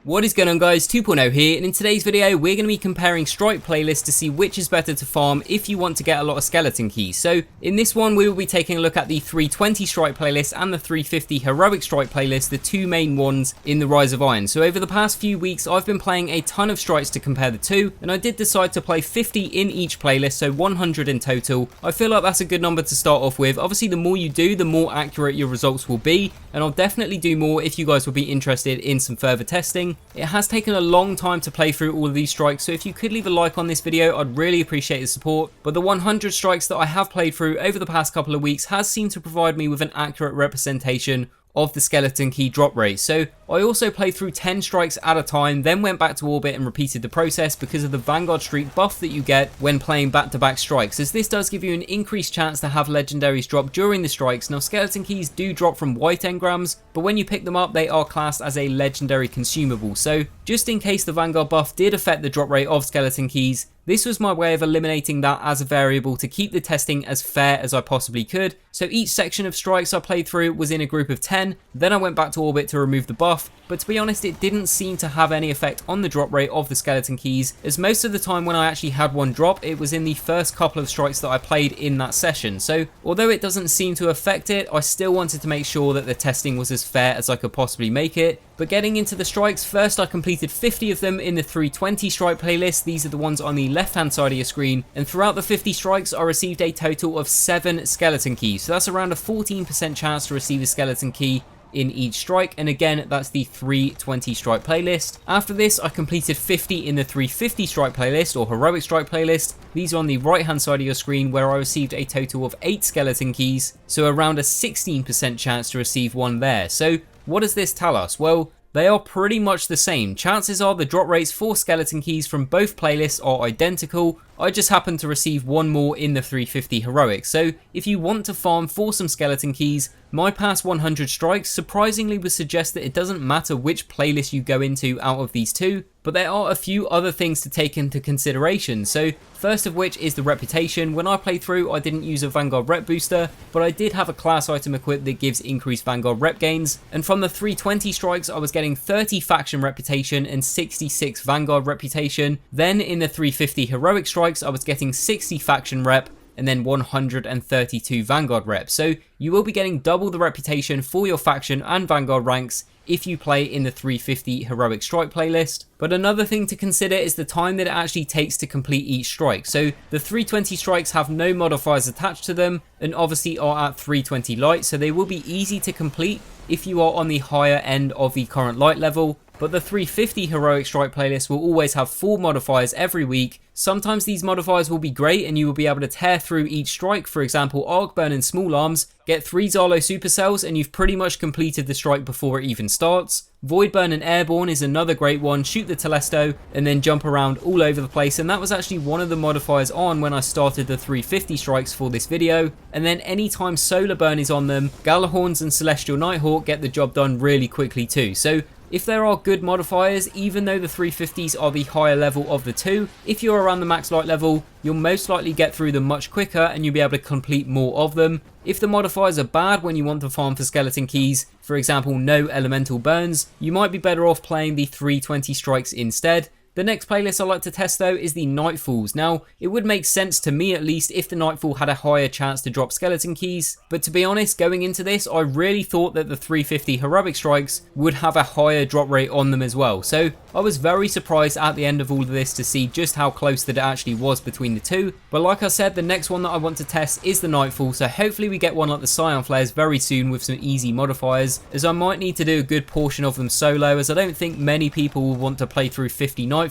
What is going on, guys? 2.0 here, and in today's video we're going to be comparing strike playlists to see which is better to farm if you want to get a lot of skeleton keys. So in this one we will be taking a look at the 320 strike playlist and the 350 heroic strike playlist, the two main ones in the Rise of Iron. So over the past few weeks I've been playing a ton of strikes to compare the two, and I did decide to play 50 in each playlist, so 100 in total. I feel like that's a good number to start off with. Obviously the more you do, the more accurate your results will be, and I'll definitely do more if you guys will be interested in some further testing. It has taken a long time to play through all of these strikes, so if you could leave a like on this video, I'd really appreciate the support. But the 100 strikes that I have played through over the past couple of weeks has seemed to provide me with an accurate representation of the skeleton key drop rate. So I also played through 10 strikes at a time, then went back to orbit and repeated the process because of the Vanguard streak buff that you get when playing back-to-back strikes, as this does give you an increased chance to have legendaries drop during the strikes. Now skeleton keys do drop from white engrams, but when you pick them up they are classed as a legendary consumable. So just in case the Vanguard buff did affect the drop rate of skeleton keys, this was my way of eliminating that as a variable to keep the testing as fair as I possibly could. So each section of strikes I played through was in a group of 10, then I went back to orbit to remove the buff, but to be honest it didn't seem to have any effect on the drop rate of the skeleton keys, as most of the time when I actually had one drop it was in the first couple of strikes that I played in that session. So although it doesn't seem to affect it, I still wanted to make sure that the testing was as fair as I could possibly make it. But getting into the strikes, first I completed 50 of them in the 320 strike playlist. These are the ones on the left hand side of your screen, and throughout the 50 strikes I received a total of 7 skeleton keys, so that's around a 14% chance to receive a skeleton key in each strike, and again that's the 320 strike playlist. After this I completed 50 in the 350 strike playlist or heroic strike playlist. These are on the right hand side of your screen, where I received a total of 8 skeleton keys, so around a 16% chance to receive one there. So what does this tell us? Well, they are pretty much the same. Chances are the drop rates for skeleton keys from both playlists are identical. I just happened to receive one more in the 350 heroic. So if you want to farm for some skeleton keys, my past 100 strikes surprisingly would suggest that it doesn't matter which playlist you go into out of these two, but there are a few other things to take into consideration. So first of which is the reputation. When I played through I didn't use a Vanguard rep booster, but I did have a class item equipped that gives increased Vanguard rep gains, and from the 320 strikes I was getting 30 faction reputation and 66 Vanguard reputation. Then in the 350 heroic strikes I was getting 60 faction rep and then 132 Vanguard rep. So you will be getting double the reputation for your faction and Vanguard ranks if you play in the 350 heroic strike playlist. But another thing to consider is the time that it actually takes to complete each strike. So the 320 strikes have no modifiers attached to them and obviously are at 320 light, so they will be easy to complete if you are on the higher end of the current light level. But the 350 heroic strike playlist will always have 4 modifiers every week. Sometimes these modifiers will be great and you will be able to tear through each strike. For example, Arc Burn and Small Arms. Get 3 Zalo supercells and you've pretty much completed the strike before it even starts. Void Burn and Airborne is another great one. Shoot the Telesto and then jump around all over the place, and that was actually one of the modifiers on when I started the 350 strikes for this video. And then anytime Solar Burn is on them, Galahorns and Celestial Nighthawk get the job done really quickly too. So if there are good modifiers, even though the 350s are the higher level of the two, if you're around the max light level, you'll most likely get through them much quicker and you'll be able to complete more of them. If the modifiers are bad when you want to farm for skeleton keys, for example no elemental burns, you might be better off playing the 320 strikes instead. The next playlist I like to test though is the Nightfalls. Now, it would make sense to me at least if the Nightfall had a higher chance to drop skeleton keys, but to be honest, going into this, I really thought that the 350 heroic strikes would have a higher drop rate on them as well. So I was very surprised at the end of all of this to see just how close that it actually was between the two. But like I said, the next one that I want to test is the Nightfall, so hopefully we get one like the Scion Flares very soon with some easy modifiers, as I might need to do a good portion of them solo, as I don't think many people will want to play through 50 Nightfalls.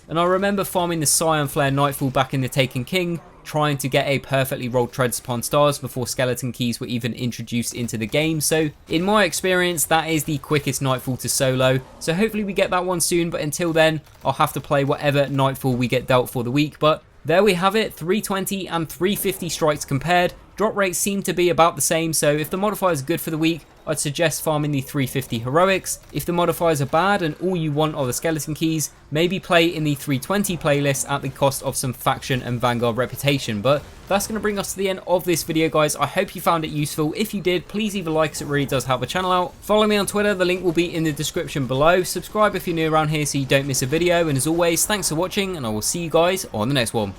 And I remember farming the Scion Flare Nightfall back in the Taken King, trying to get a perfectly rolled Treads Upon Stars before skeleton keys were even introduced into the game. So in my experience that is the quickest Nightfall to solo, so hopefully we get that one soon, but until then I'll have to play whatever Nightfall we get dealt for the week. But there we have it, 320 and 350 strikes compared. Drop rates seem to be about the same, so if the modifiers are good for the week, I'd suggest farming the 350 heroics. If the modifiers are bad and all you want are the skeleton keys, maybe play in the 320 playlist at the cost of some faction and vanguard reputation. But that's going to bring us to the end of this video, guys. I hope you found it useful. If you did, please leave a like, as it really does help the channel out. Follow me on Twitter, the link will be in the description below. Subscribe if you're new around here so you don't miss a video, and as always, thanks for watching, and I will see you guys on the next one.